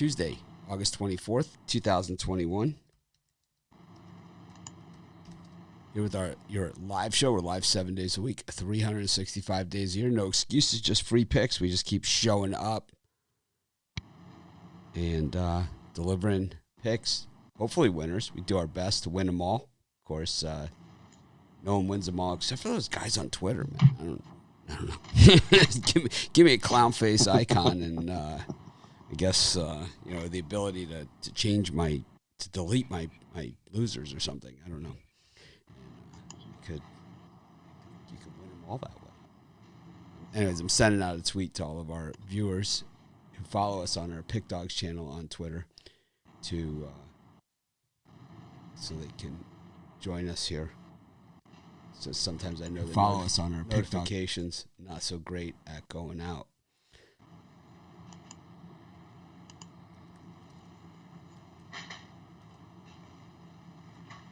Tuesday, August 24th, 2021. Here with your live show. We're live 7 days a week, 365 days a year. No excuses, just free picks. We just keep showing up and delivering picks. Hopefully winners. We do our best to win them all. Of course, no one wins them all except for those guys on Twitter, man. I don't know. give me a clown face icon, and I guess the ability to change to delete my losers or something. I don't know. You could win them all that way. Anyways, I'm sending out a tweet to all of our viewers who follow us on our Pick Dogs channel on Twitter so they can join us here. So sometimes I know that follow us on our notifications not so great at going out.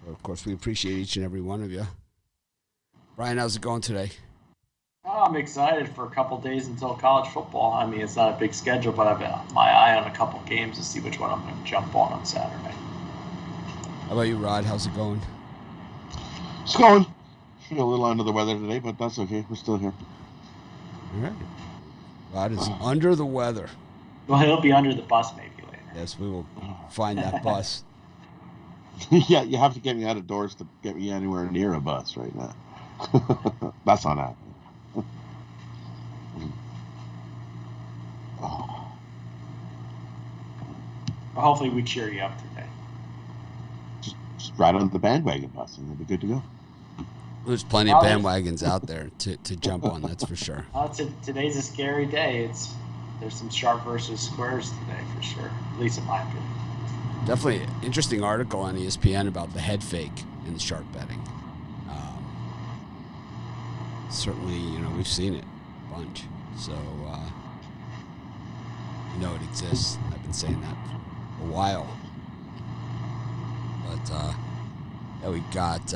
But of course, we appreciate each and every one of you. Brian, how's it going today? Oh, I'm excited for a couple days until college football. I mean, it's not a big schedule, but I've got my eye on a couple games to see which one I'm going to jump on Saturday. How about you, Rod? How's it going? It's going. Feel a little under the weather today, but that's okay. We're still here. All right. Rod is under the weather. Well, he'll be under the bus maybe later. Yes, we will find that bus. Yeah, you have to get me out of doors to get me anywhere near a bus right now. That's not happening. Well, hopefully we cheer you up today. Just ride on the bandwagon bus and you'll be good to go. There's plenty of bandwagons out there to jump on, that's for sure. Today's a scary day. There's some sharp versus squares today for sure, at least in my opinion. Definitely an interesting article on ESPN about the head fake in the sharp betting. Certainly, we've seen it a bunch. So, it exists. I've been saying that for a while. But, we got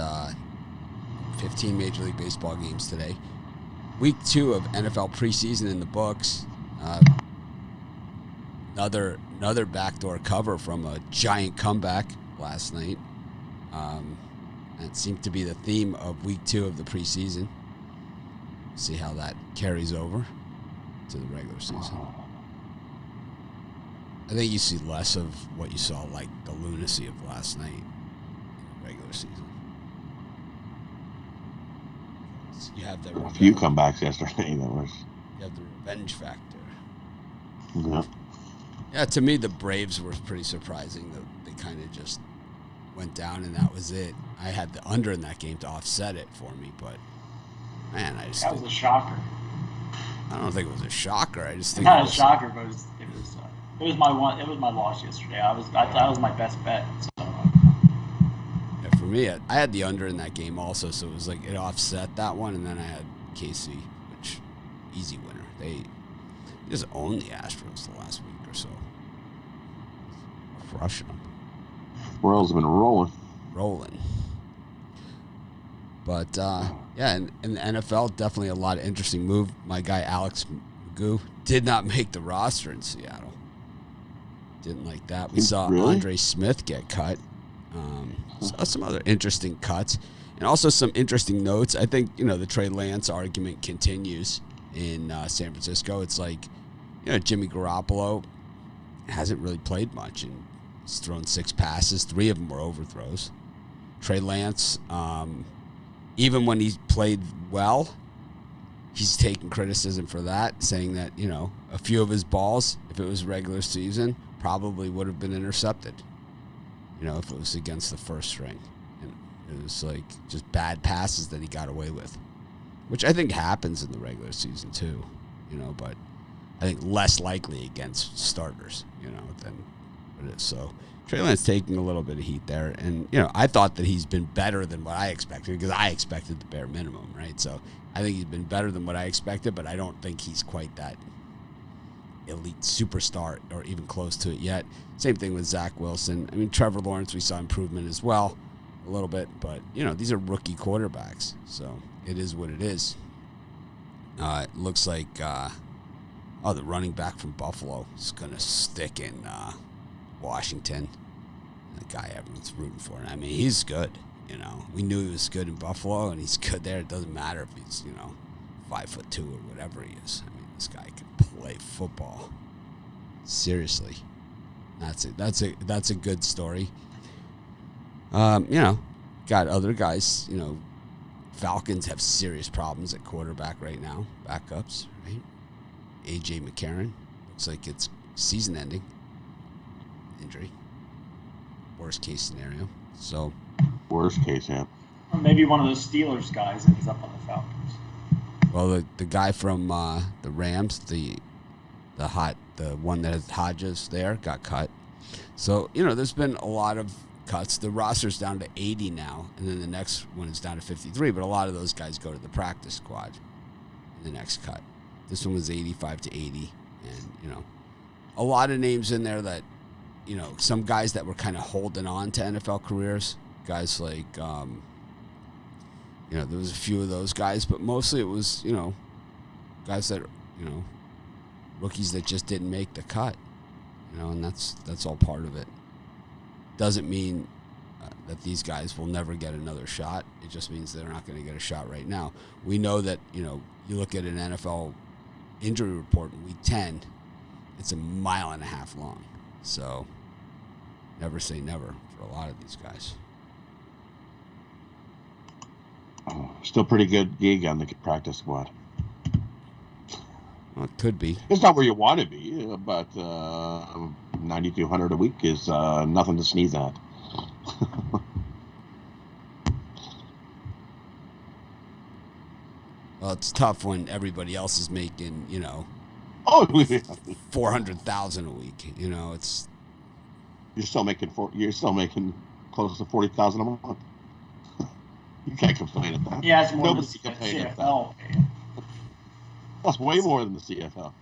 15 Major League Baseball games today. Week 2 of NFL preseason in the books. Another backdoor cover from a giant comeback last night. That seemed to be the theme of week 2 of the preseason. See how that carries over to the regular season. I think you see less of what you saw, like the lunacy of last night in the regular season. You have a few comebacks yesterday that was. You have the revenge factor. Yeah. Yeah, to me, the Braves were pretty surprising. They kind of just went down, and that was it. I had the under in that game to offset it for me, but man, that was a shocker. I don't think it was a shocker. I just think not a shocker, but it was my one. It was my loss yesterday. I thought it was my best bet. So. Yeah, for me, I had the under in that game also, so it was like it offset that one, and then I had KC, which easy winner. They just owned the Astros the last week or so, crushing them. Royals have been rolling. But yeah, in the NFL, definitely a lot of interesting move. My guy Alex Magoo did not make the roster in Seattle. Didn't like that. We saw Andre Smith get cut. Saw some other interesting cuts, and also some interesting notes. I think the Trey Lance argument continues in San Francisco. It's like Jimmy Garoppolo hasn't really played much, and he's thrown 6 passes. 3 of them were overthrows. Trey Lance, even when he's played well, he's taken criticism for that, saying that, a few of his balls, if it was regular season, probably would have been intercepted, if it was against the first string. And it was like just bad passes that he got away with, which I think happens in the regular season too, but I think less likely against starters, than it is. So Trey Lance taking a little bit of heat there. And, I thought that he's been better than what I expected, because I expected the bare minimum, right? So I think he's been better than what I expected, but I don't think he's quite that elite superstar or even close to it yet. Same thing with Zach Wilson. I mean, Trevor Lawrence, we saw improvement as well a little bit, but, these are rookie quarterbacks, so it is what it is. It looks like Oh, the running back from Buffalo is going to stick in Washington. The guy everyone's rooting for. I mean, he's good. You know, we knew he was good in Buffalo, and he's good there. It doesn't matter if he's 5'2" or whatever he is. I mean, this guy can play football. Seriously, that's it. That's a good story. Got other guys. Falcons have serious problems at quarterback right now. Backups, right? A.J. McCarron looks like it's season-ending injury. Worst case scenario. So. Worst case, yeah. Or maybe one of those Steelers guys ends up on the Falcons. Well, the guy from the Rams, the one that has Hodges there, got cut. So, there's been a lot of cuts. The roster's down to 80 now, and then the next one is down to 53, but a lot of those guys go to the practice squad in the next cut. This one was 85 to 80, and, a lot of names in there that, some guys that were kind of holding on to NFL careers. Guys like, there was a few of those guys, but mostly it was, guys that, rookies that just didn't make the cut, and that's all part of it. Doesn't mean that these guys will never get another shot. It just means they're not going to get a shot right now. We know that, you look at an NFL injury report in week 10, it's 1.5 miles long. So never say never for a lot of these guys. Still pretty good gig on the practice squad. Well, it could be. It's not where you want to be, but 9,200 a week is nothing to sneeze at. Well, it's tough when everybody else is making, Oh, yeah. 400,000 a week. It's You're still making close to 40,000 a month. You can't complain at that. Yeah, it's more Nobody than can the complain at CFL. That's way more than the CFL.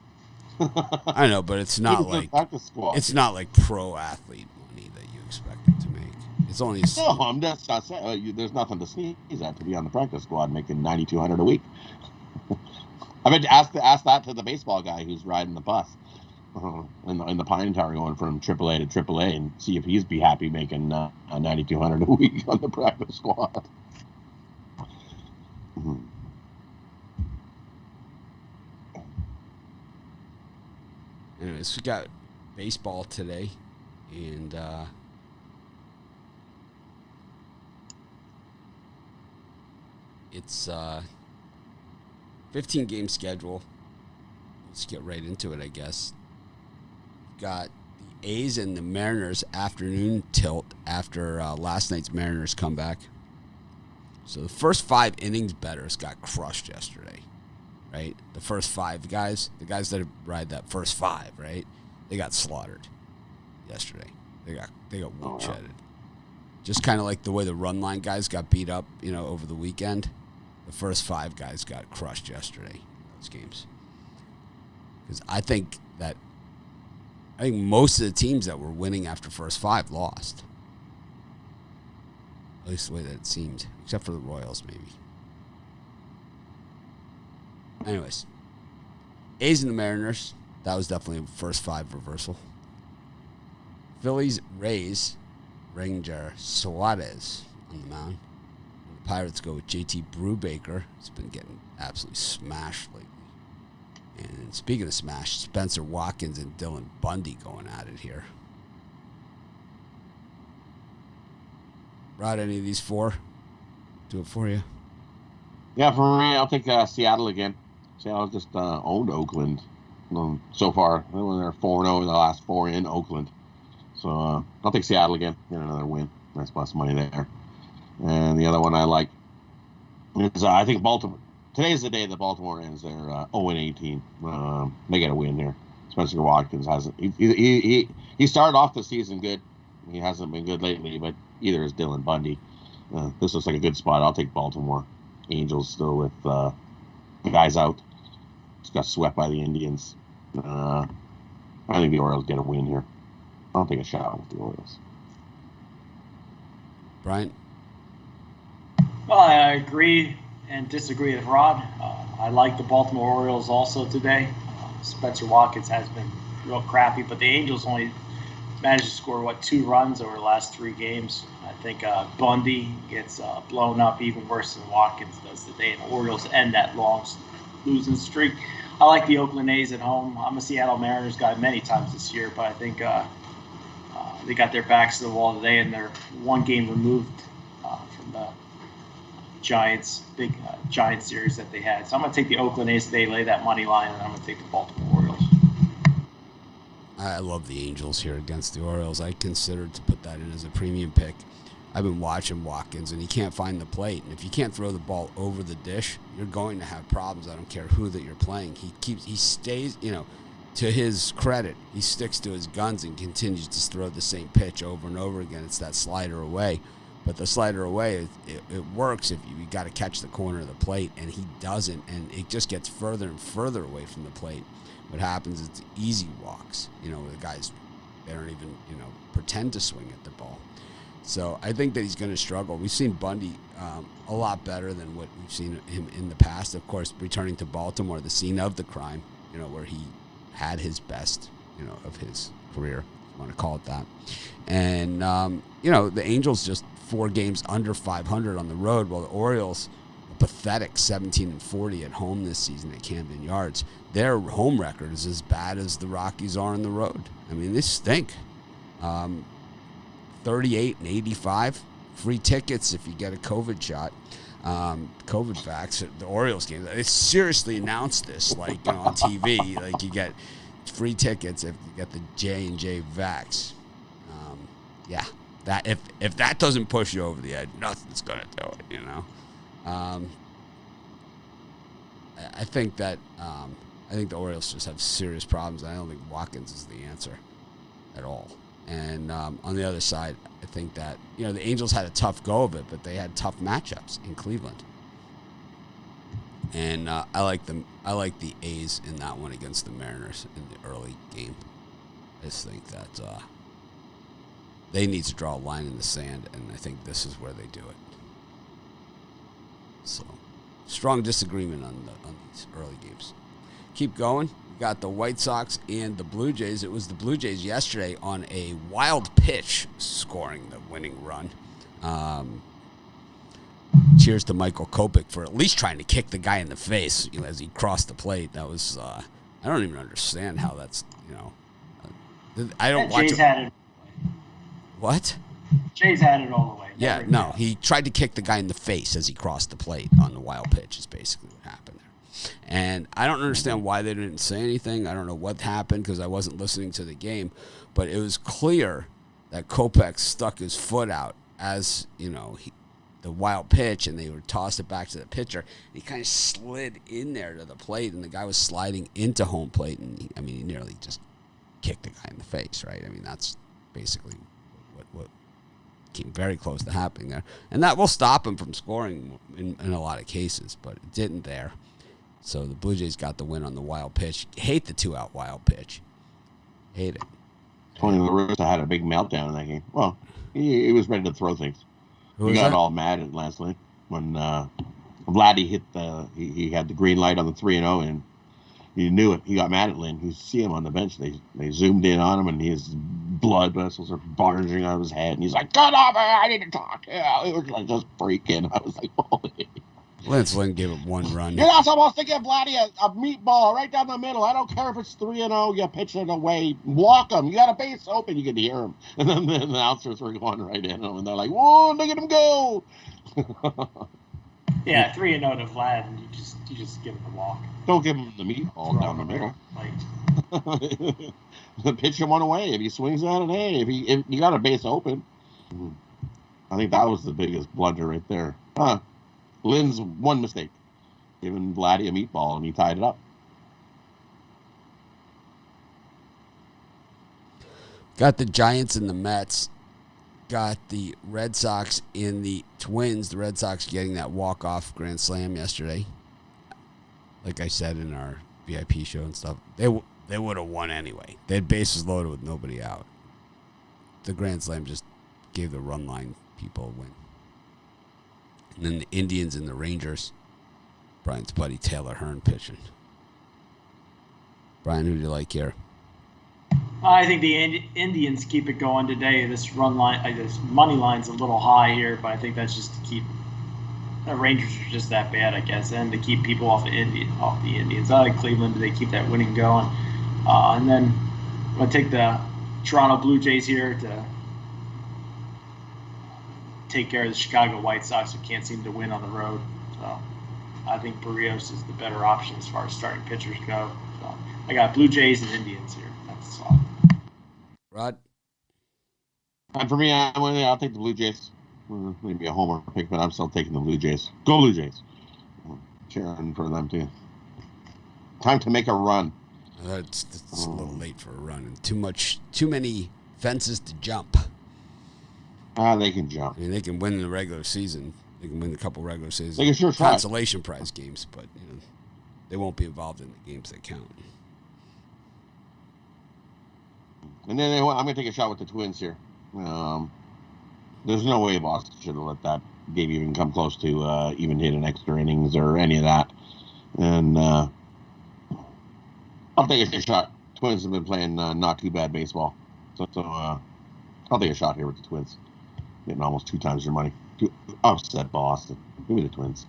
I know, but it's not Even the like practice squad. it's not like pro athlete money that you expect them to make. It's only No, I'm just not saying there's nothing to sneeze at to be on the practice squad making 9,200 a week. I mean, ask that to the baseball guy who's riding the bus in the Pine Tower going from AAA to AAA and see if he'd be happy making 9,200 a week on the practice squad. Mm-hmm. Anyways, we got baseball today, and it's 15-game schedule. Let's get right into it, I guess. Got the A's and the Mariners afternoon tilt after last night's Mariners comeback. So the first 5 innings bettors got crushed yesterday, right? The first 5 guys, the guys that ride that first 5, right? They got slaughtered yesterday. They got woodshedded. Just kind of like the way the run line guys got beat up, over the weekend. The first 5 guys got crushed yesterday in those games. Because I think most of the teams that were winning after first 5 lost. At least the way that it seemed. Except for the Royals, maybe. Anyways. A's and the Mariners. That was definitely a first 5 reversal. Phillies, Rays, Ranger Suarez on the mound. And the Pirates go with JT Brubaker. He's been getting absolutely smashed lately. And speaking of smash, Spencer Watkins and Dylan Bundy going at it here. Rod, any of these 4 do it for you? Yeah, for me, I'll take Seattle again. Seattle just owned Oakland so far. They're 4-0 in the last 4 in Oakland. So I'll take Seattle again. Get another win. Nice plus money there. And the other one I like is I think Baltimore. Today's the day that Baltimore ends their 0-18. They get a win here. Spencer Watkins hasn't. He started off the season good. He hasn't been good lately, but either is Dylan Bundy. This looks like a good spot. I'll take Baltimore. Angels still with the guys out. Just got swept by the Indians. I think the Orioles get a win here. I'll take a shot with the Orioles. Brian? Well, I agree and disagree with Rod. I like the Baltimore Orioles also today. Spencer Watkins has been real crappy, but the Angels only managed to score 2 runs over the last 3 games. I think Bundy gets blown up even worse than Watkins does today, and the Orioles end that long losing streak. I like the Oakland A's at home. I'm a Seattle Mariners guy many times this year, but I think they got their backs to the wall today, and they're 1 game removed from the Giants, big Giant series that they had. So I'm going to take the Oakland A's today, lay that money line, and I'm going to take the Baltimore Orioles. I love the Angels here against the Orioles. I considered to put that in as a premium pick. I've been watching Watkins, and he can't find the plate. And if you can't throw the ball over the dish, you're going to have problems. I don't care who that you're playing. He stays, to his credit, he sticks to his guns and continues to throw the same pitch over and over again. It's that slider away. But the slider away, it works if you got to catch the corner of the plate, and he doesn't, and it just gets further and further away from the plate. What happens is it's easy walks. The guys, they don't even, pretend to swing at the ball. So I think that he's going to struggle. We've seen Bundy a lot better than what we've seen him in the past. Of course, returning to Baltimore, the scene of the crime, where he had his best, of his career, if you want to call it that. And, the Angels just 4 games under 500 on the road, while the Orioles, a pathetic 17-40 at home this season at Camden Yards. Their home record is as bad as the Rockies are on the road. I mean, they stink. 38-85, free tickets if you get a COVID shot. COVID vax at the Orioles game. They seriously announced this, on TV. Like, you get free tickets if you get the J&J vax. Yeah, that if that doesn't push you over the edge, nothing's gonna do it. I think that I think the Orioles just have serious problems. I don't think Watkins is the answer at all. And on the other side, I think that the Angels had a tough go of it, but they had tough matchups in Cleveland. And I like them. I like the A's in that one against the Mariners in the early game. I just think that they need to draw a line in the sand, and I think this is where they do it. So, strong disagreement on these early games. Keep going. We got the White Sox and the Blue Jays. It was the Blue Jays yesterday on a wild pitch scoring the winning run. Cheers to Michael Kopech for at least trying to kick the guy in the face as he crossed the plate. That was I don't even understand how that's I don't watch. Jays had it. What? Jays had it all the way. Yeah, no, he tried to kick the guy in the face as he crossed the plate on the wild pitch is basically what happened there. And I don't understand why they didn't say anything. I don't know what happened because I wasn't listening to the game. But it was clear that Kopech stuck his foot out as, the wild pitch, and they would toss it back to the pitcher. He kind of slid in there to the plate, and the guy was sliding into home plate. And, he nearly just kicked the guy in the face, right? That's basically what came very close to happening there. And that will stop him from scoring in a lot of cases, but it didn't there. So the Blue Jays got the win on the wild pitch. Hate the 2-out wild pitch. Hate it. Tony La Russa had a big meltdown in that game. Well, he was ready to throw things. He got all mad at last night when Vladdy hit he had the green light on the 3-0, and you knew it. He got mad at Lynn. You see him on the bench. They zoomed in on him, and his blood vessels are barging out of his head. And he's like, "Get over here! I need to talk." Yeah, it was like just breaking. I was like, "Holy!" Lance Lynn gave him 1 run. You're not supposed to give Vladdy a meatball right down the middle. I don't care if it's 3-0. You pitch it away. Walk him. You got a base open. You can hear him. And then the announcers were going right in him, and they're like, "Whoa, look at him go!" Yeah, 3-0 to Vlad, and you just give him the walk. Don't give him the meatball down the middle. Pitch him one away. If he swings at it, hey, if you got a base open. I think that was the biggest blunder right there. Lynn's one mistake, giving Vladdy a meatball, and he tied it up. Got the Giants and the Mets. Got the Red Sox and the Twins. The Red Sox getting that walk-off grand slam yesterday. Like I said in our VIP show and stuff, they would have won anyway. They had bases loaded with nobody out. The grand slam just gave the run line people a win. And then the Indians and the Rangers. Brian's buddy Taylor Hearn pitching. Brian, who do you like here? I think the Indians keep it going today. This run line, this money line's a little high here, but I think that's just to keep the Rangers are just that bad, I guess, and to keep people off the Indians. I like Cleveland. They keep that winning going, and then I'm gonna take the Toronto Blue Jays here to take care of the Chicago White Sox, who can't seem to win on the road. So I think Barrios is the better option as far as starting pitchers go. So I got Blue Jays and Indians here. That's all. Rod? And for me, I'll take the Blue Jays. Maybe a homer pick, but I'm still taking the Blue Jays. Go Blue Jays. Cheering for them too. Time to make a run. It's a little late for a run, and too many fences to jump. They can jump. I mean, they can win in the regular season. They can win a couple regular season they can sure try. Consolation prize games, but they won't be involved in the games that count. And then I'm going to take a shot with the Twins here. There's no way Boston should have let that game even come close to even hit an extra innings or any of that. And I'll take a shot. Twins have been playing not too bad baseball. So I'll take a shot here with the Twins. Getting almost 2 times your money. Upset Boston. Give me the Twins.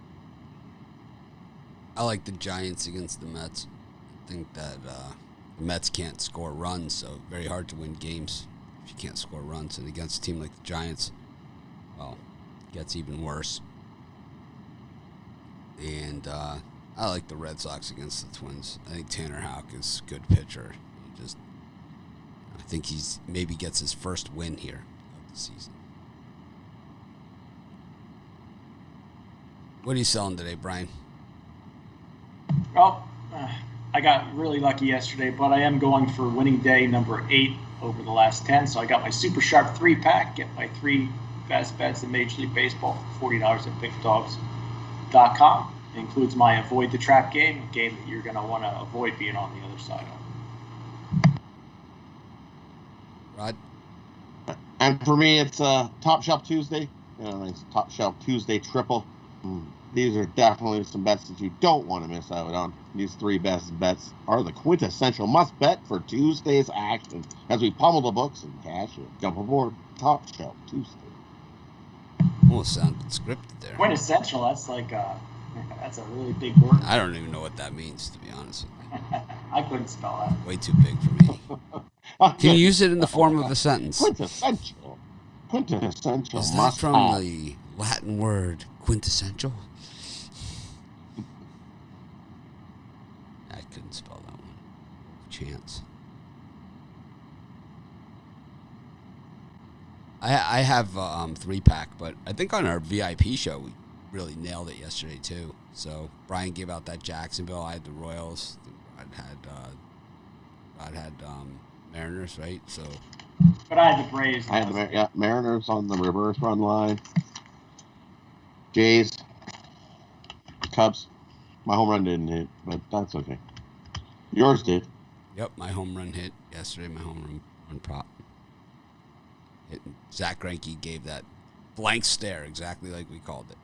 I like the Giants against the Mets. I think that the Mets can't score runs, so very hard to win games if you can't score runs. And against a team like the Giants, well, it gets even worse. And I like the Red Sox against the Twins. I think Tanner Houck is a good pitcher. I think he's maybe gets his first win here of the season. What are you selling today, Brian? Well, I got really lucky yesterday, but I am going for winning day number 8 over the last 10. So I got my super sharp 3-pack, get my 3 best bets in Major League Baseball for $40 at pickdogs.com. It includes my avoid the trap game, a game that you're going to want to avoid being on the other side of. Rod? And for me, it's Top Shelf Tuesday. Nice Top Shelf Tuesday triple. These are definitely some bets that you don't want to miss out on. These 3 best bets are the quintessential must bet for Tuesday's action as we pummel the books and cash it. Jump aboard Top Shelf Tuesday. Almost sounded scripted there. Quintessential, that's like that's a really big word. I don't even know what that means, to be honest with you. I couldn't spell that. Way too big for me. Can you use it in the form of a sentence? Quintessential. Quintessential. Is that from the Latin word quintessential? I couldn't spell that one. Chance. I have 3-pack, but I think on our VIP show we really nailed it yesterday too. So Brian gave out that Jacksonville. I had the Royals. Rod had Mariners, right? So. But I had the Braves. I had the Mariners on the reverse run line. Jays, Cubs. My home run didn't hit, but that's okay. Yours did. Yep, my home run hit yesterday. My home run prop. Zach Greinke gave that blank stare, exactly like we called it.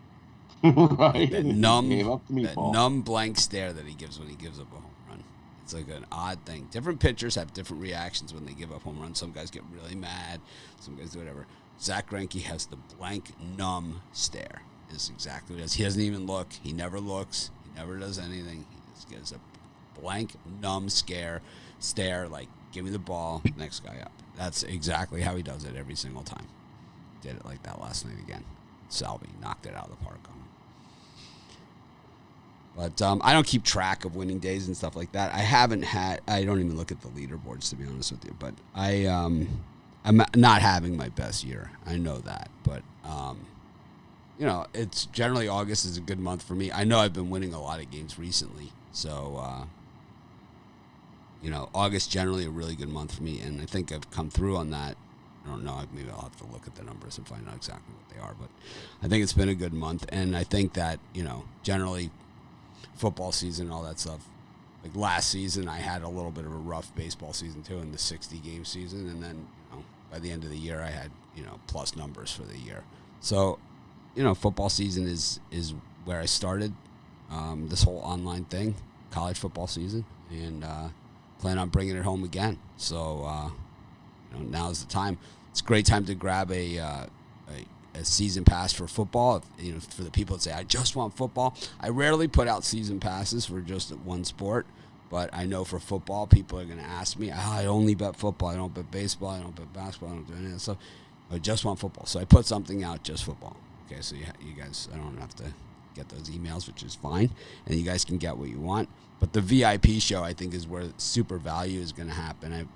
Right. That numb blank stare that he gives when he gives up a home run. It's like an odd thing. Different pitchers have different reactions when they give up home runs. Some guys get really mad. Some guys do whatever. Zach Greinke has the blank, numb stare. Is exactly what it is. He doesn't even look. He never looks. He never does anything. He just gives a blank, numb stare, like, give me the ball, next guy up. That's exactly how he does it every single time. Did it like that last night again. Salvi knocked it out of the park on him. But I don't keep track of winning days and stuff like that. I don't even look at the leaderboards, to be honest with you. But I'm not having my best year. I know that. But, it's generally August is a good month for me. I know I've been winning a lot of games recently. So, August generally a really good month for me. And I think I've come through on that. I don't know. Maybe I'll have to look at the numbers and find out exactly what they are. But I think it's been a good month. And I think that, generally football season and all that stuff. Like last season, I had a little bit of a rough baseball season too in the 60-game season. And then, by the end of the year, I had, plus numbers for the year. So, football season is where I started this whole online thing, college football season. And plan on bringing it home again. So now's the time. It's a great time to grab a season pass for football. For the people that say, I just want football. I rarely put out season passes for just one sport, but I know for football, people are going to ask me, I only bet football. I don't bet baseball. I don't bet basketball. I don't do any of that stuff. I just want football. So I put something out, just football. Okay, so you guys, I don't have to get those emails, which is fine, and you guys can get what you want. But the VIP show, I think, is where super value is going to happen. I'm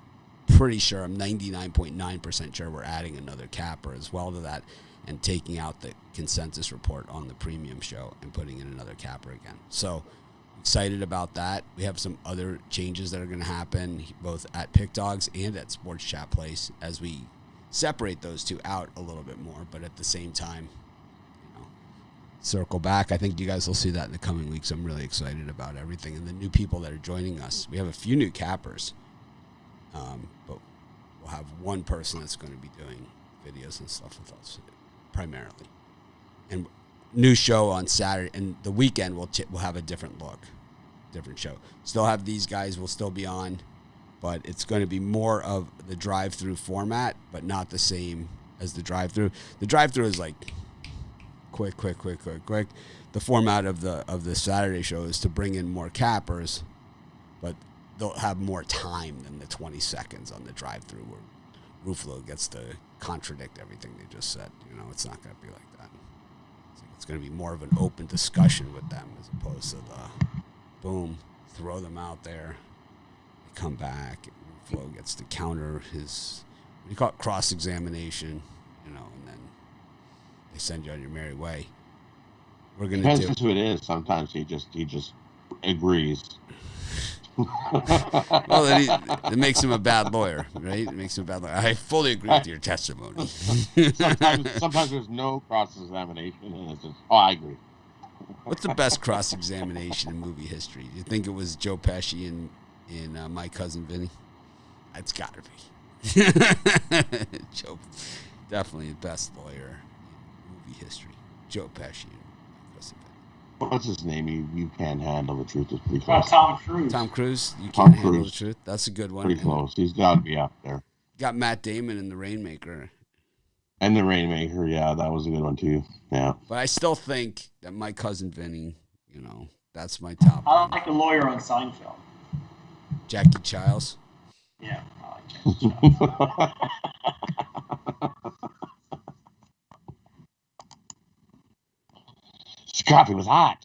pretty sure, I'm 99.9% sure we're adding another capper as well to that, and taking out the consensus report on the premium show and putting in another capper again. So excited about that. We have some other changes that are going to happen both at Pick Dogs and at Sports Chat Place as we separate those two out a little bit more, but at the same time, circle back. I think you guys will see that in the coming weeks. I'm really excited about everything and the new people that are joining us. We have a few new cappers, but we'll have one person that's going to be doing videos and stuff with us primarily. And new show on Saturday, and the weekend we'll have a different look, different show. Still have these guys will still be on, but it's going to be more of the drive-through format, but not the same as the drive-through. The drive-through is like quick. The format of the Saturday show is to bring in more cappers, but they'll have more time than the 20 seconds on the drive-through where Ruffalo gets to contradict everything they just said. It's not going to be like that. It's going to be more of an open discussion with them as opposed to the boom, throw them out there, they come back, Ruffalo gets to counter his, what do you call it, cross-examination, and then they send you on your merry way. We're going to do. Depends who it is. Sometimes he just agrees. Well, it makes him a bad lawyer, right? It makes him a bad lawyer. I fully agree with your testimony. sometimes there's no cross-examination, and it's just, I agree. What's the best cross-examination in movie history? Do you think it was Joe Pesci in My Cousin Vinny? It's got to be. Joe, definitely the best lawyer in movie history. Joe Pesci. What's his name? You can't handle the truth. Is pretty close. Tom Cruise. Tom Cruise. You can't handle the truth. That's a good one. Pretty close. He's got to be up there. Got Matt Damon in The Rainmaker. And The Rainmaker, yeah, that was a good one too. Yeah. But I still think that My Cousin Vinny, that's my top. I like the lawyer on Seinfeld. Jackie Childs. Yeah, I like Jackie Childs. Coffee was hot.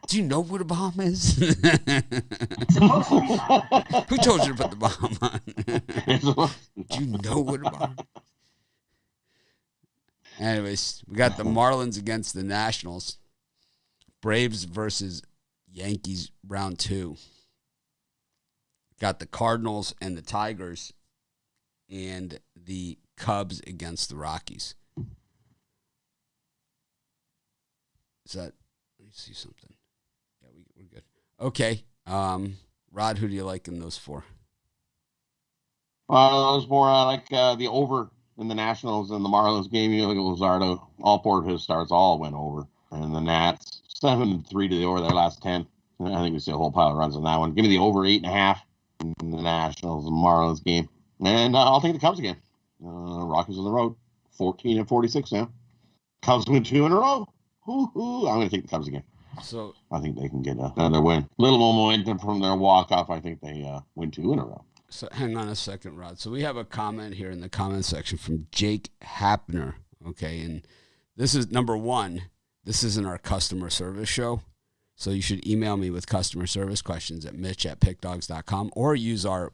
Do you know what a bomb is? It's supposed to be hot. Who told you to put the bomb on? Do you know what a bomb is? Anyways, we got the Marlins against the Nationals. Braves versus Yankees round 2. Got the Cardinals and the Tigers and the Cubs against the Rockies. Is that, let me see something. Yeah, we're good. Okay. Rod, who do you like in those 4? Those more like the over in the Nationals and the Marlins game. You look at Luzardo, all 4 of his starts all went over. And the Nats, 7-3 to the over their last 10. I think we see a whole pile of runs on that one. Give me the over 8.5 in the Nationals and Marlins game. And I'll take the Cubs again. Rockies on the road, 14-46 now. Cubs win 2 in a row. I'm going to take the Cubs again. So I think they can get another win. Little momentum from their walk-off. I think they win 2 in a row. So hang on a second, Rod. So we have a comment here in the comment section from Jake Hapner. Okay, and this is number 1. This isn't our customer service show. So you should email me with customer service questions at mitch@pickdogs.com or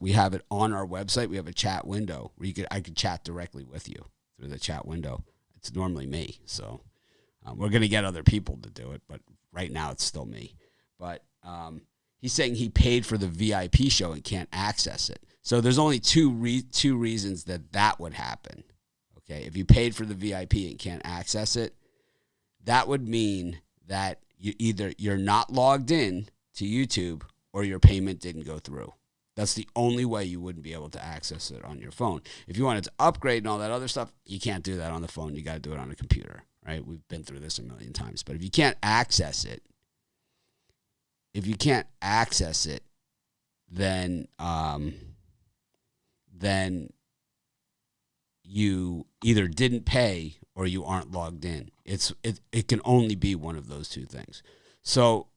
we have it on our website. We have a chat window where I could chat directly with you through the chat window. It's normally me. So we're going to get other people to do it, but right now it's still me. But he's saying he paid for the VIP show and can't access it. So there's only two reasons that would happen. Okay, if you paid for the VIP and can't access it, that would mean that you're not logged in to YouTube or your payment didn't go through. That's the only way you wouldn't be able to access it on your phone. If you wanted to upgrade and all that other stuff, you can't do that on the phone. You got to do it on a computer, right? We've been through this a million times. But if you can't access it, if you can't access it, then you either didn't pay or you aren't logged in. It can only be one of those two things. So,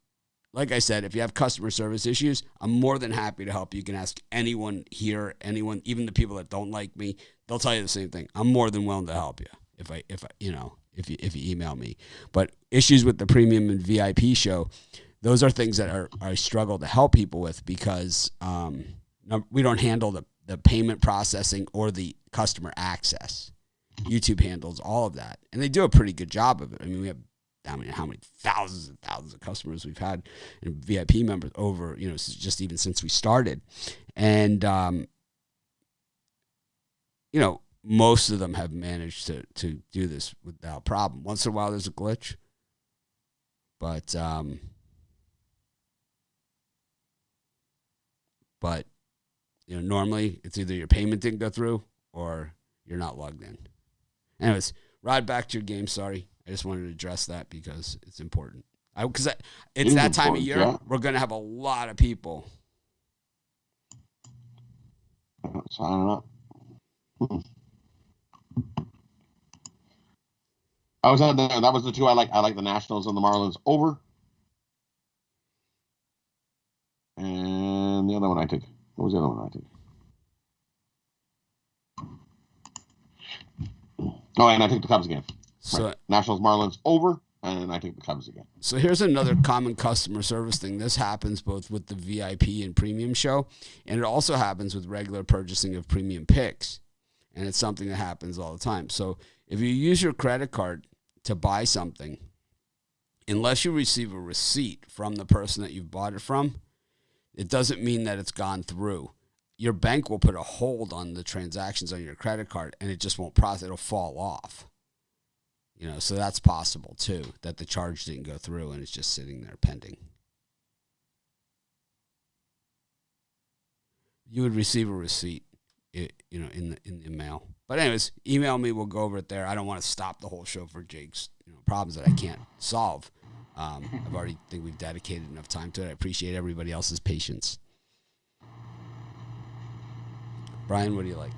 like I said, if you have customer service issues, I'm more than happy to help you. You can ask anyone here, anyone, even the people that don't like me, they'll tell you the same thing. I'm more than willing to help you if you email me. But issues with the premium and VIP show, those are things that I struggle to help people with because we don't handle the payment processing or the customer access. YouTube handles all of that, and they do a pretty good job of it. I mean, we have how many thousands and thousands of customers we've had and VIP members over, just even since we started. And, most of them have managed to do this without problem. Once in a while, there's a glitch. But normally it's either your payment didn't go through or you're not logged in. Anyways, Rod, back to your game. Sorry. I just wanted to address that because it's important. Because it's that time of year. Yeah. We're going to have a lot of people. Signing up. That was the two I like. I like the Nationals and the Marlins over. And the other one I took. What was the other one I took? Oh, and I took the Cubs again. So right. Nationals, Marlins over, and I take the Cubs again. So here's another common customer service thing. This happens both with the VIP and premium show, and it also happens with regular purchasing of premium picks, and it's something that happens all the time. So if you use your credit card to buy something, unless you receive a receipt from the person that you've bought it from, it doesn't mean that it's gone through. Your bank will put a hold on the transactions on your credit card, and it just won't process. It'll fall off. So that's possible too, that the charge didn't go through and it's just sitting there pending. You would receive a receipt, in the mail. But anyways, email me. We'll go over it there. I don't want to stop the whole show for Jake's problems that I can't solve. I've already think we've dedicated enough time to it. I appreciate everybody else's patience. Brian, what do you like?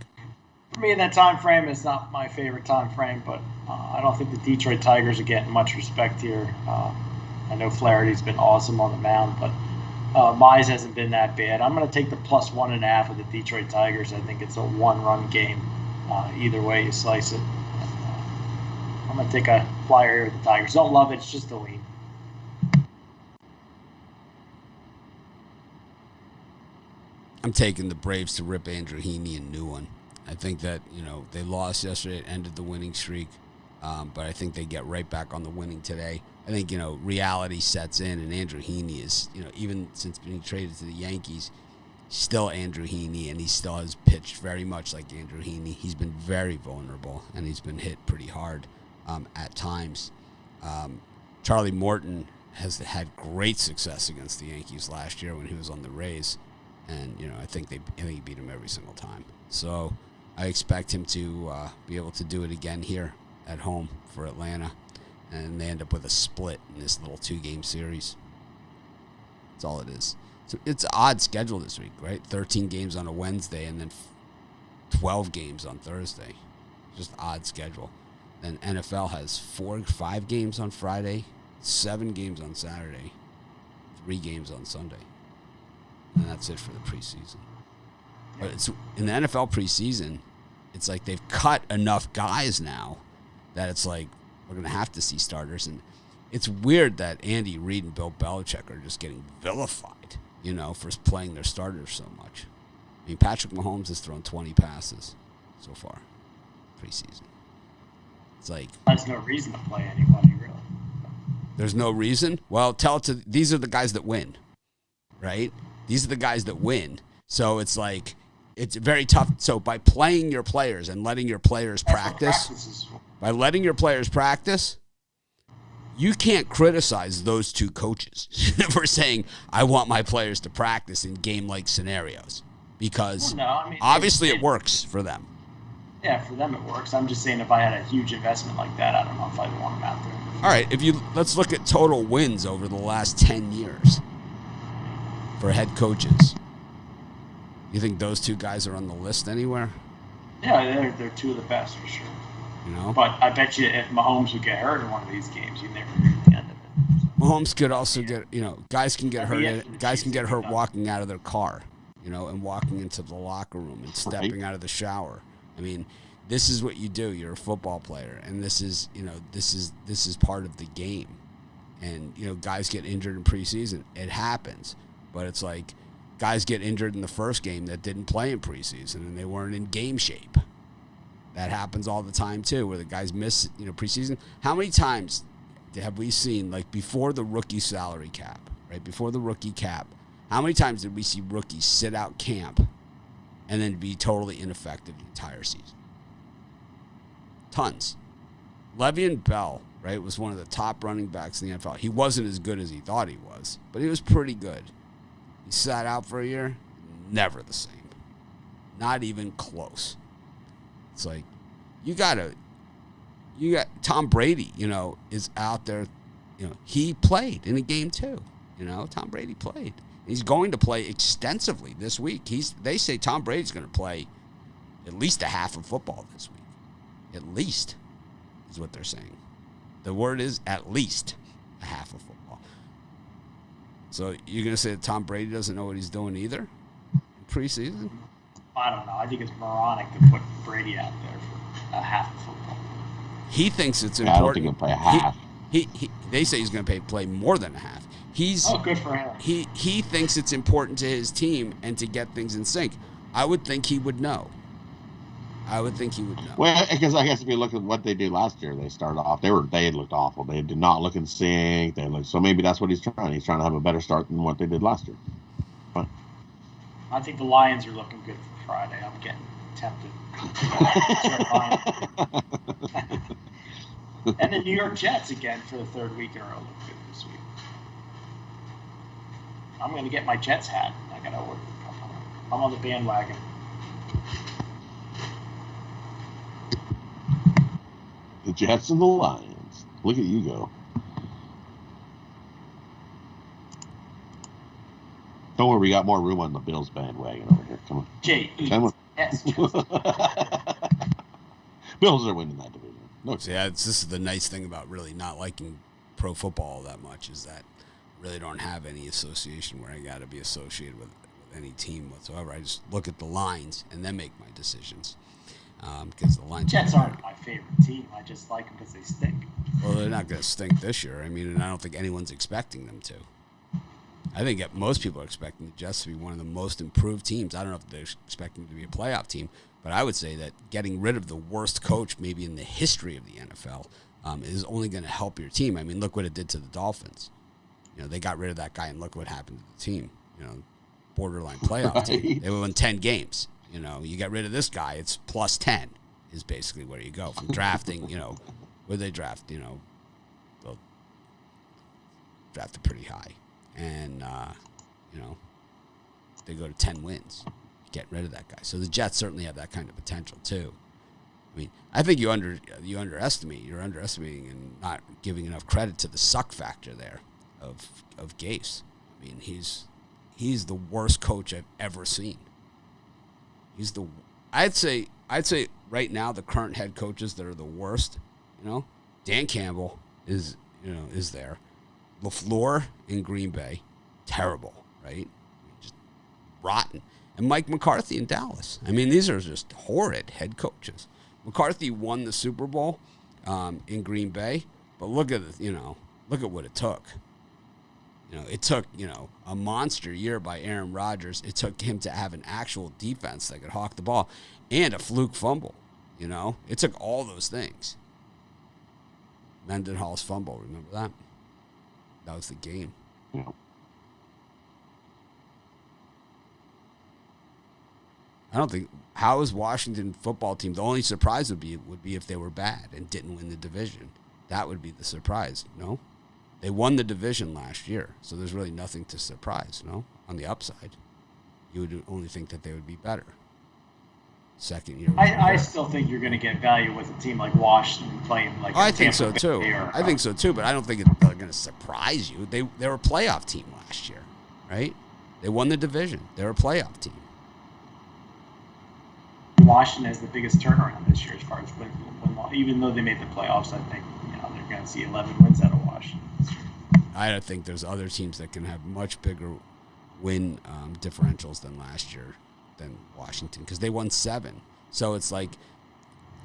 For me, that time frame is not my favorite time frame, but I don't think the Detroit Tigers are getting much respect here. I know Flaherty's been awesome on the mound, but Mize hasn't been that bad. I'm going to take the plus 1.5 of the Detroit Tigers. I think it's a one-run game. Either way you slice it. And, I'm going to take a flyer here with the Tigers. Don't love it. It's just a lean. I'm taking the Braves to rip Andrew Heaney a new one. I think that, they lost yesterday. It ended the winning streak. But I think they get right back on the winning today. I think, reality sets in, and Andrew Heaney is, even since being traded to the Yankees, still Andrew Heaney, and he still has pitched very much like Andrew Heaney. He's been very vulnerable, and he's been hit pretty hard at times. Charlie Morton has had great success against the Yankees last year when he was on the Rays. And, I think he beat him every single time. So I expect him to be able to do it again here at home for Atlanta. And they end up with a split in this little 2-game series. That's all it is. So it's an odd schedule this week, right? 13 games on a Wednesday and then 12 games on Thursday. Just odd schedule. Then NFL has 5 games on Friday, 7 games on Saturday, 3 games on Sunday. And that's it for the preseason. But it's in the NFL preseason, it's like they've cut enough guys now that it's like we're going to have to see starters. And it's weird that Andy Reid and Bill Belichick are just getting vilified, for playing their starters so much. I mean, Patrick Mahomes has thrown 20 passes so far preseason. It's like there's no reason to play anybody, really. There's no reason? Well, these are the guys that win, right? These are the guys that win. So it's like, it's very tough. So by playing your players and letting your players practice, you can't criticize those two coaches for saying, I want my players to practice in game-like scenarios. Because obviously it works for them. Yeah, for them it works. I'm just saying if I had a huge investment like that, I don't know if I'd want them out there. All right, let's look at total wins over the last 10 years. for head coaches. You think those two guys are on the list anywhere? Yeah, they're two of the best for sure. You know? But I bet you if Mahomes would get hurt in one of these games, you'd never read the end of it. Mahomes could also get, guys can get hurt. Guys can get hurt walking out of their car, and walking into the locker room and stepping out of the shower. I mean, this is what you do. You're a football player, and this is part of the game. And guys get injured in preseason. It happens, but it's like guys get injured in the first game that didn't play in preseason and they weren't in game shape. That happens all the time too, where the guys miss preseason. How many times have we seen, like, before the rookie salary cap, right? Before the rookie cap, how many times did we see rookies sit out camp and then be totally ineffective the entire season? Tons. Le'Veon Bell, right, was one of the top running backs in the NFL. He wasn't as good as he thought he was, but he was pretty good. He sat out for a year, never the same. Not even close. It's like, you got Tom Brady, is out there. He played in a game too. Tom Brady played. He's going to play extensively this week. They say Tom Brady's going to play at least a half of football this week. At least is what they're saying. The word is at least a half of football. So you're going to say that Tom Brady doesn't know what he's doing either in preseason? I don't know. I think it's moronic to put Brady out there for a half of football. He thinks it's important. I don't think he'll play a half. They say he's going to play more than a half. Good for him. He thinks it's important to his team and to get things in sync. I would think he would know. Well, because I guess if you look at what they did last year, they started off. They looked awful. They did not look in sync. So maybe that's what he's trying. He's trying to have a better start than what they did last year. But I think the Lions are looking good for Friday. I'm getting tempted. And the New York Jets again for the third week in a row look good this week. I'm going to get my Jets hat. I got to order a couple. I'm on the bandwagon. The Jets and the Lions. Look at you go. Don't worry, we got more room on the Bills bandwagon over here. Come on. J-E-S. Bills are winning that division. No, yeah, this is the nice thing about really not liking pro football that much, is that I really don't have any association where I got to be associated with any team whatsoever. I just look at the lines and then make my decisions. Because the Lions Jets aren't my favorite team. I just like them because they stink. Well, they're not going to stink this year. I mean, and I don't think anyone's expecting them to. I think most people are expecting the Jets to be one of the most improved teams. I don't know if they're expecting to be a playoff team, but I would say that getting rid of the worst coach maybe in the history of the NFL is only going to help your team. I mean, look what it did to the Dolphins. They got rid of that guy, and look what happened to the team. Borderline playoff team. They won 10 games. You get rid of this guy, it's plus 10 is basically where you go from drafting. Where they draft, they'll draft it pretty high, and they go to 10 wins. Get rid of that guy. So the Jets certainly have that kind of potential too. I mean, I think you're underestimating and not giving enough credit to the suck factor there of Gase. I mean, he's the worst coach I've ever seen. I'd say right now the current head coaches that are the worst, Dan Campbell is there. LaFleur in Green Bay, terrible, right? Just rotten. And Mike McCarthy in Dallas. I mean, these are just horrid head coaches. McCarthy won the Super Bowl in Green Bay, but look at what it took. It took, a monster year by Aaron Rodgers. It took him to have an actual defense that could hawk the ball and a fluke fumble. It took all those things. Mendenhall's fumble, remember that? That was the game. Yeah. I don't think, how is Washington football team, the only surprise would be if they were bad and didn't win the division. That would be the surprise, no? They won the division last year, so there's really nothing to surprise, no? On the upside, you would only think that they would be better. Second year. I still think you're going to get value with a team like Washington playing like. I think so too. I think so too, but I don't think they're going to surprise you. They were a playoff team last year, right? They won the division. They're a playoff team. Washington has the biggest turnaround this year as far as win. Even though they made the playoffs, I think they're going to see 11 wins out of Washington. I don't think there's other teams that can have much bigger win differentials than last year than Washington because they won 7. So it's like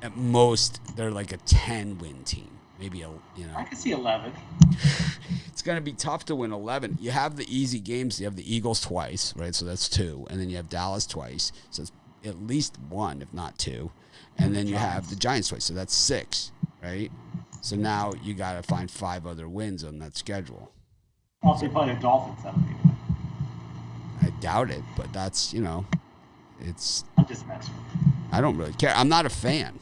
at most they're like a 10-win team. Maybe I can see 11. It's going to be tough to win 11. You have the easy games. You have the Eagles twice, right? So that's 2, and then you have Dallas twice. So it's at least 1, if not 2, and then you have the Giants twice. So that's 6, right? So now you got to find 5 other wins on that schedule. Well, if they play the Dolphins, that'll be one. I doubt it, but that's it's. I'm just messing with you. I don't really care. I'm not a fan.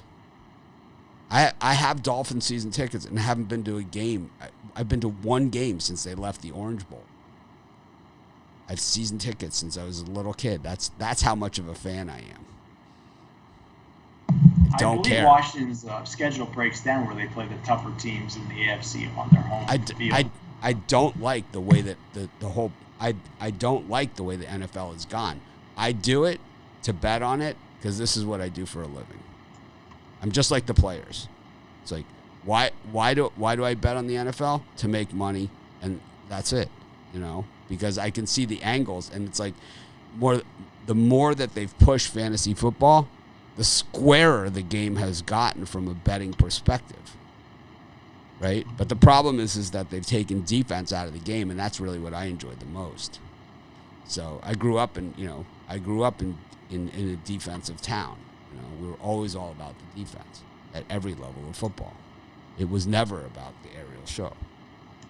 I have Dolphin season tickets and haven't been to a game. I've been to 1 game since they left the Orange Bowl. I've season tickets since I was a little kid. That's how much of a fan I am. I don't care. Washington's schedule breaks down where they play the tougher teams in the AFC on their home field. I don't like the way that the whole I don't like the way the NFL has gone. I do it to bet on it because this is what I do for a living. I'm just like the players. It's like why do I bet on the NFL? To make money, and that's it. Because I can see the angles, and it's like the more that they've pushed fantasy football, the squarer the game has gotten from a betting perspective. Right? But the problem is that they've taken defense out of the game, and that's really what I enjoyed the most. So I grew up in a defensive town. We were always all about the defense at every level of football. It was never about the aerial show.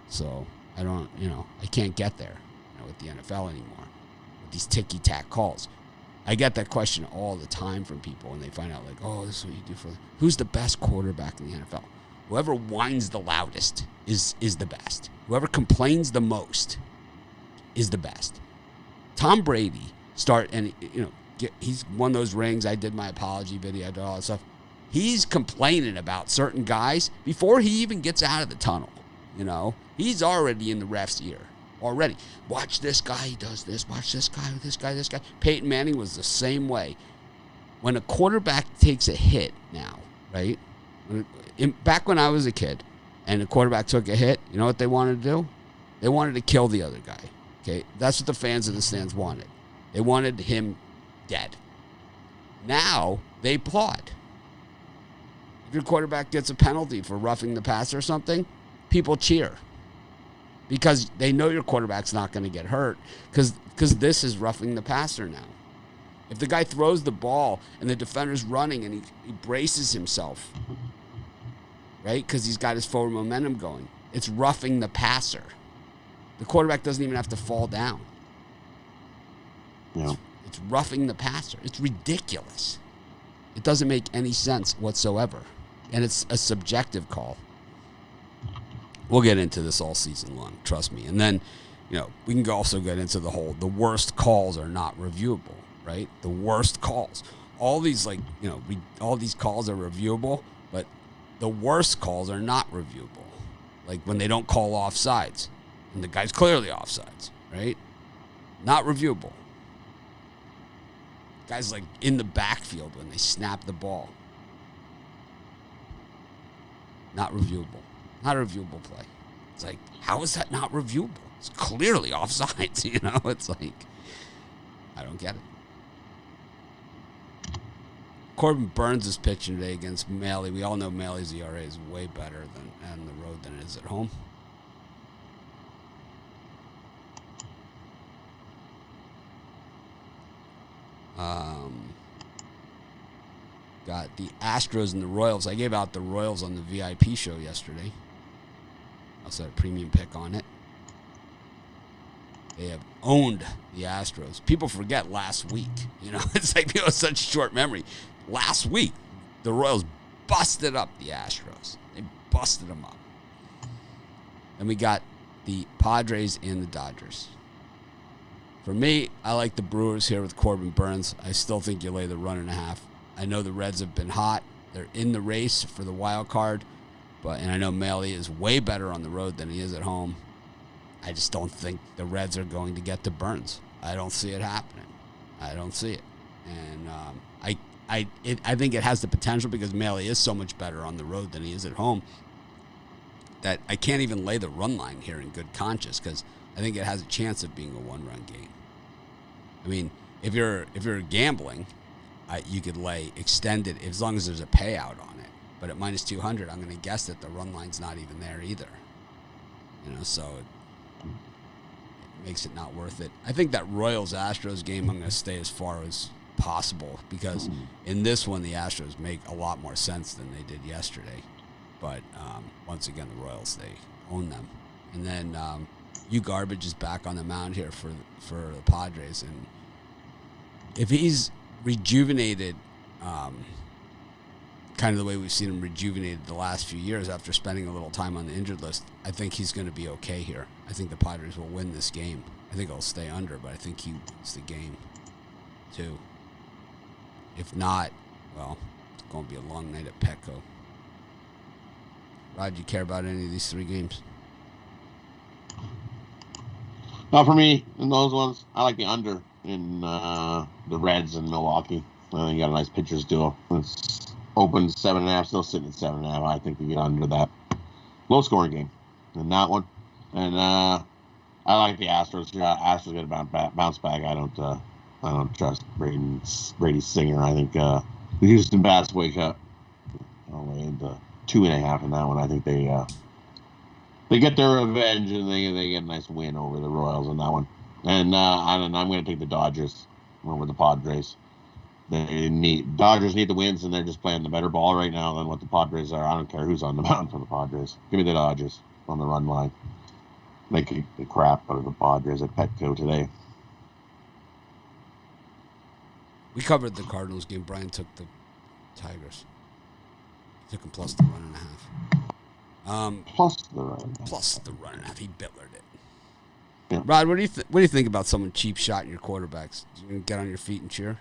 So I can't get there, with the NFL anymore, with these ticky-tack calls. I get that question all the time from people when they find out, like, oh, this is what you do who's the best quarterback in the NFL? Whoever whines the loudest is the best. Whoever complains the most is the best. Tom Brady he's won those rings. I did my apology video. I did all that stuff. He's complaining about certain guys before he even gets out of the tunnel. He's already in the ref's ear. Already. Watch this guy. He does this. Watch this guy. This guy. Peyton Manning was the same way. When a quarterback takes a hit now, right? Back when I was a kid and a quarterback took a hit, you know what they wanted to do? They wanted to kill the other guy. Okay? That's what the fans in the stands wanted. They wanted him dead. Now they applaud. If your quarterback gets a penalty for roughing the passer or something, people cheer because they know your quarterback's not going to get hurt because this is roughing the passer now. If the guy throws the ball and the defender's running and he braces himself, right, because he's got his forward momentum going, it's roughing the passer. The quarterback doesn't even have to fall down. Yeah. It's roughing the passer. It's ridiculous. It doesn't make any sense whatsoever. And it's a subjective call. We'll get into this all season long, trust me. And then, we can also get into the worst calls are not reviewable, right? The worst calls. All these all these calls are reviewable, but the worst calls are not reviewable. Like when they don't call offsides and the guy's clearly offsides, right? Not reviewable. Guys like in the backfield when they snap the ball. Not reviewable. Not a reviewable play. It's like, how is that not reviewable? It's clearly offsides, It's like, I don't get it. Corbin Burns is pitching today against Maley. We all know Maley's ERA is way better on the road than it is at home. Got the Astros and the Royals. I gave out the Royals on the VIP show yesterday. Also had a premium pick on it. They have owned the Astros. People forget last week. It's like people have such short memory. Last week, the Royals busted up the Astros. They busted them up. And we got the Padres and the Dodgers. For me, I like the Brewers here with Corbin Burns. I still think you lay the 1.5. I know the Reds have been hot. They're in the race for the wild card. And I know Maley is way better on the road than he is at home. I just don't think the Reds are going to get to Burns. I don't see it happening. I don't see it. And I think it has the potential because Maile is so much better on the road than he is at home that I can't even lay the run line here in good conscience because I think it has a chance of being a one-run game. I mean, if you're gambling, you could lay extended as long as there's a payout on it. But at minus 200, I'm going to guess that the run line's not even there either. So it makes it not worth it. I think that Royals-Astros game, I'm going to stay as far as possible because in this one, the Astros make a lot more sense than they did yesterday. But once again, the Royals, they own them. And then Garbage is back on the mound here for the Padres. And if he's rejuvenated kind of the way we've seen him rejuvenated the last few years after spending a little time on the injured list, I think he's going to be okay here. I think the Padres will win this game. I think he'll stay under, but I think he wins the game too. If not, well, it's going to be a long night at Petco. Rod, do you care about any of these three games? Not for me. In those ones, I like the under in the Reds and Milwaukee. I think you got a nice pitchers duo. It's open 7.5, still sitting at 7.5. I think you get under that. Low scoring game in that one. And I like the Astros. Astros going to bounce back. I don't trust Brady Singer. I think the Houston Bats wake up. I'll lay into 2.5 in that one. I think they get their revenge and they get a nice win over the Royals in that one. And I'm going to take the Dodgers over the Padres. Dodgers need the wins, and they're just playing the better ball right now than what the Padres are. I don't care who's on the mound for the Padres. Give me the Dodgers on the run line. They kick the crap out of the Padres at Petco today. We covered the Cardinals game. Brian took the Tigers. Took him plus the 1.5. Plus the run. Plus the 1.5. He Bittlered it. Yeah. Rod, what do you think about someone cheap shotting your quarterbacks? You gonna get on your feet and cheer?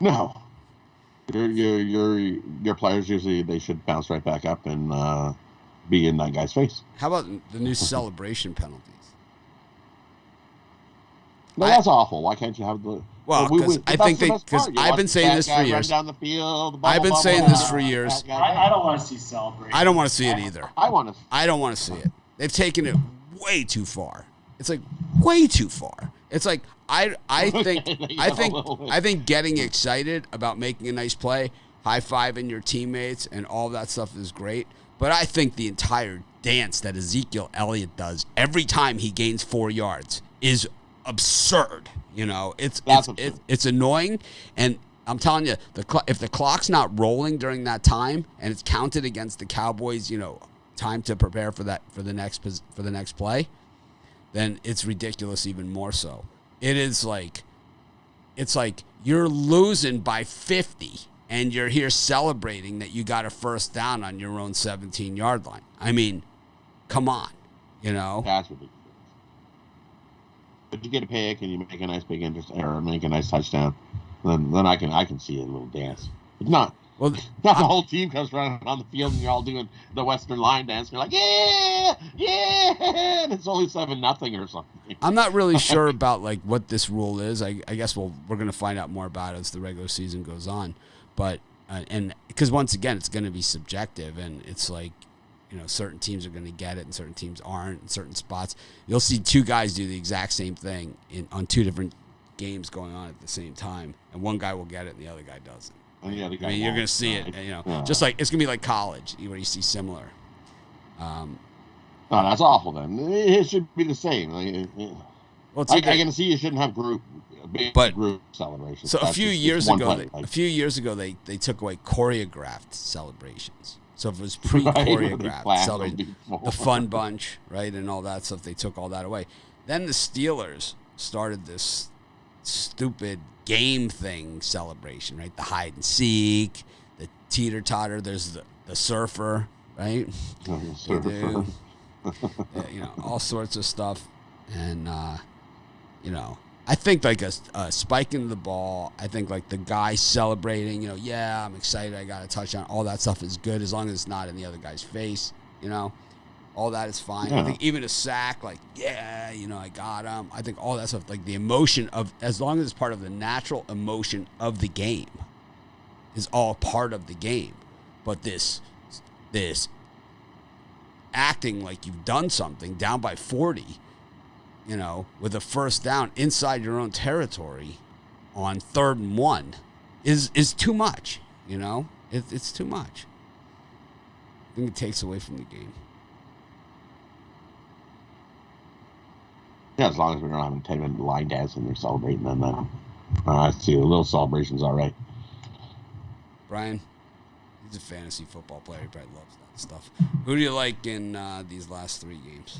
No. Your players usually they should bounce right back up and be in that guy's face. How about the new celebration penalties? No, that's awful. Why can't you have the? Well, because I've been saying this for years. Down the field, I've been saying this for years. I don't want to see celebration. I don't want to see it either. I don't want to see it. They've taken it way too far. It's like way too far. It's like I think getting excited about making a nice play, high-fiving your teammates and all that stuff is great. But I think the entire dance that Ezekiel Elliott does every time he gains 4 yards is absurd. It's annoying, and I'm telling you, if the clock's not rolling during that time and it's counted against the Cowboys, time to prepare for the next play, then it's ridiculous even more so. It's like you're losing by 50 and you're here celebrating that you got a first down on your own 17-yard line. I mean, come on, That's ridiculous. But you get a pick and you make a nice big interest or make a nice touchdown, then I can see a little dance. It's not. Well, not the whole team comes running on the field and you're all doing the Western line dance. You're like, yeah, and it's only 7-0 or something. I'm not really sure about what this rule is. I guess we're going to find out more about it as the regular season goes on. But and because once again, it's going to be subjective, and it's like certain teams are going to get it and certain teams aren't in certain spots. You'll see two guys do the exact same thing on two different games going on at the same time, and one guy will get it and the other guy doesn't. You're going to see it, just like it's going to be like college where you see similar. Oh, that's awful. Then it should be the same. Well, I can see you shouldn't have group celebrations. So a few years ago, they took away choreographed celebrations. So if it was pre-choreographed, celebrations, the fun bunch, right, and all that stuff, they took all that away. Then the Steelers started this stupid game thing celebration, right? The hide and seek, the teeter totter. There's the surfer, right? They do, all sorts of stuff, and I think a spike into the ball. I think the guy celebrating, I'm excited, I got a touchdown. All that stuff is good as long as it's not in the other guy's face, all that is fine. Yeah. I think even a sack, like, yeah, I got him. I think all that stuff, like the emotion of, as long as it's part of the natural emotion of the game, is all part of the game. But this acting like you've done something down by 40, with a first down inside your own territory on 3rd and 1 is too much, It's too much. I think it takes away from the game. Yeah, as long as we're not having 10-minute line dance and they're celebrating, then I see a little celebration's all right. Brian, he's a fantasy football player. He probably loves that stuff. Who do you like in these last 3 games?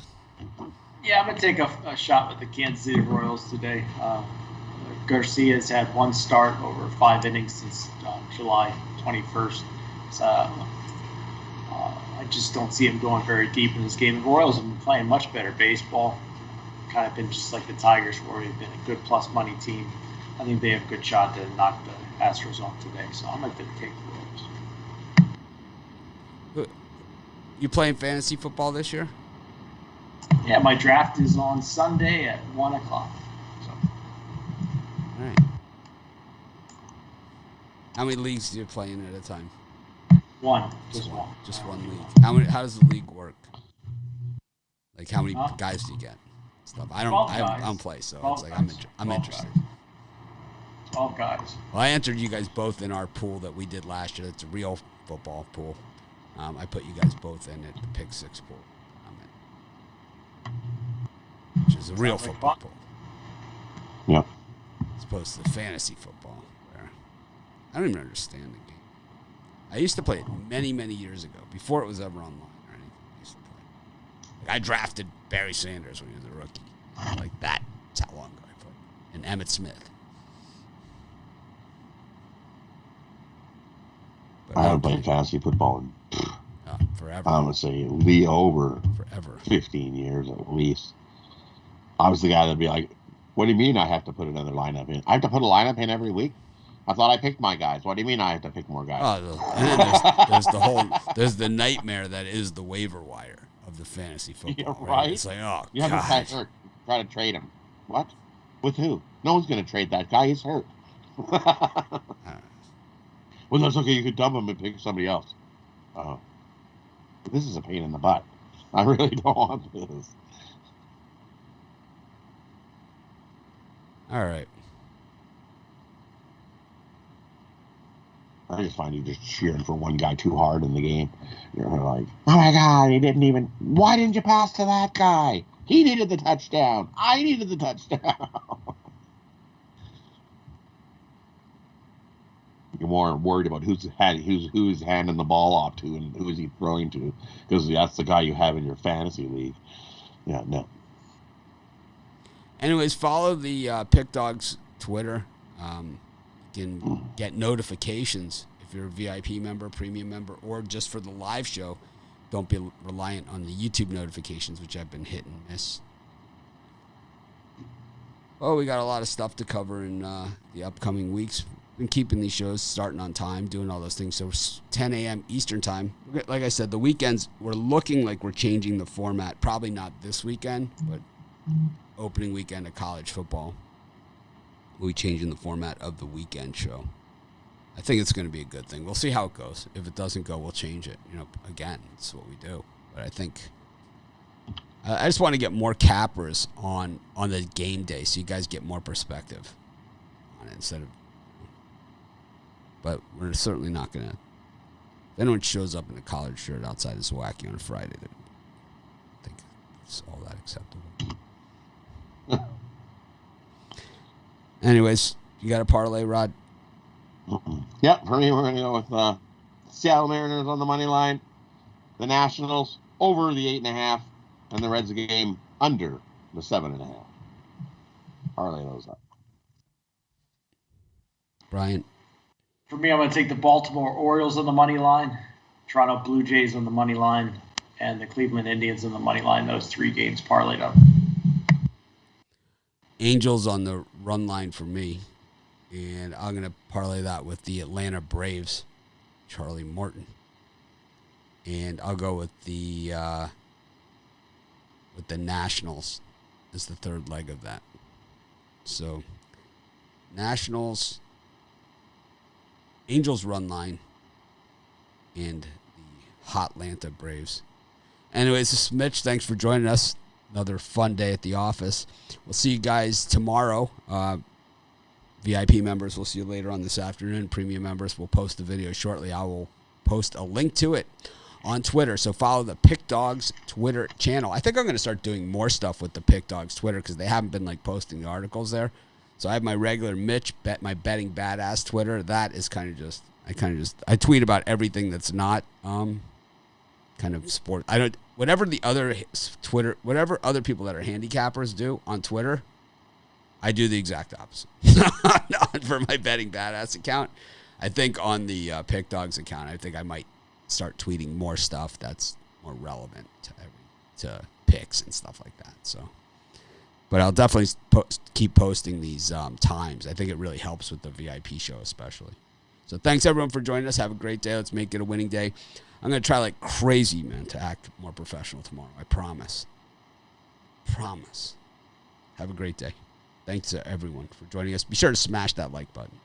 Yeah, I'm going to take a shot with the Kansas City Royals today. Garcia's had 1 start over 5 innings since July 21st. So, I just don't see him going very deep in this game. The Royals have been playing much better baseball. Kind of been just like the Tigers, where they've been a good plus money team. I think they have a good shot to knock the Astros off today. So I'm going to take the Royals. You playing fantasy football this year? Yeah, my draft is on Sunday at 1 o'clock. So. All right. How many leagues do you play in at a time? One. Just one. Just one league. How does the league work? Like, how many guys do you get? Stuff. I don't play, so it's like I'm interested. 12 guys. Well, I entered you guys both in our pool that we did last year. It's a real football pool. I put you guys both in at the Pick 6 pool. Which is a real football pool. Yep. As opposed to the fantasy football, where I don't even understand the game. I used to play it many, many years ago, before it was ever online or anything. I used to play. Like, I drafted Barry Sanders when he was a rookie. Like that. That's how long ago I played. And Emmitt Smith. But I haven't played fantasy football in forever. I would say over 15 years at least. I was the guy that'd be like, what do you mean I have to put another lineup in? I have to put a lineup in every week? I thought I picked my guys. What do you mean I have to pick more guys? Oh, and then there's the nightmare that is the waiver wire of the fantasy football. Yeah, right? It's like, oh, you have to try to trade him. What? With who? No one's going to trade that guy. He's hurt. Well, that's okay. You could dump him and pick somebody else. This is a pain in the butt. I really don't want this. All right. I just find you just cheering for one guy too hard in the game. You're like, oh my God, why didn't you pass to that guy? He needed the touchdown. I needed the touchdown. You're more worried about who's handing the ball off to and who is he throwing to, because that's the guy you have in your fantasy league. Yeah, no. Anyways, follow the Pick Dogs Twitter. You can get notifications if you're a VIP member, premium member, or just for the live show. Don't be reliant on the YouTube notifications, which I've been hit and miss. Oh, we got a lot of stuff to cover in the upcoming weeks. Been keeping these shows starting on time, doing all those things. So 10 a.m. Eastern time. Like I said, the weekends, we're looking like we're changing the format. Probably not this weekend, but opening weekend of college football. We'll be changing the format of the weekend show. I think it's going to be a good thing. We'll see how it goes. If it doesn't go, we'll change it. Again, it's what we do. But I think I just want to get more cappers on the game day, so you guys get more perspective on it instead of. But we're certainly not going to. If anyone shows up in a collared shirt outside of Zwacky on a Friday, I think it's all that acceptable. Anyways, you got a parlay, Rod? Yep, for me, we're going to go with Seattle Mariners on the money line, the Nationals over the 8.5, and the Reds game under the 7.5. Parlay those up. Brian? For me, I'm going to take the Baltimore Orioles on the money line, Toronto Blue Jays on the money line, and the Cleveland Indians on the money line. Those 3 games parlayed up. Angels on the run line for me, and I'm going to parlay that with the Atlanta Braves, Charlie Morton. And I'll go with the with the Nationals as the third leg of that. So, Nationals, Angels run line, and the Hotlanta Braves. Anyways, this is Mitch. Thanks for joining us. Another fun day at the office. We'll see you guys tomorrow. VIP members, we'll see you later on this afternoon. Premium members, we'll post the video shortly. I will post a link to it on Twitter. So follow the Pick Dogs Twitter channel. I think I'm going to start doing more stuff with the Pick Dogs Twitter because they haven't been like posting the articles there. So I have my regular Mitch, my Betting Badass Twitter. That is kind of just, I tweet about everything that's not kind of sport. Whatever other people that are handicappers do on Twitter, I do the exact opposite. For my Betting Badass account, I think on the Pick Dogs account, I think I might start tweeting more stuff that's more relevant to picks and stuff like that. So, but I'll definitely keep posting these times. I think it really helps with the VIP show especially. So thanks everyone for joining us. Have a great day. Let's make it a winning day. I'm going to try like crazy, man, to act more professional tomorrow. I promise. Have a great day. Thanks to everyone for joining us. Be sure to smash that like button.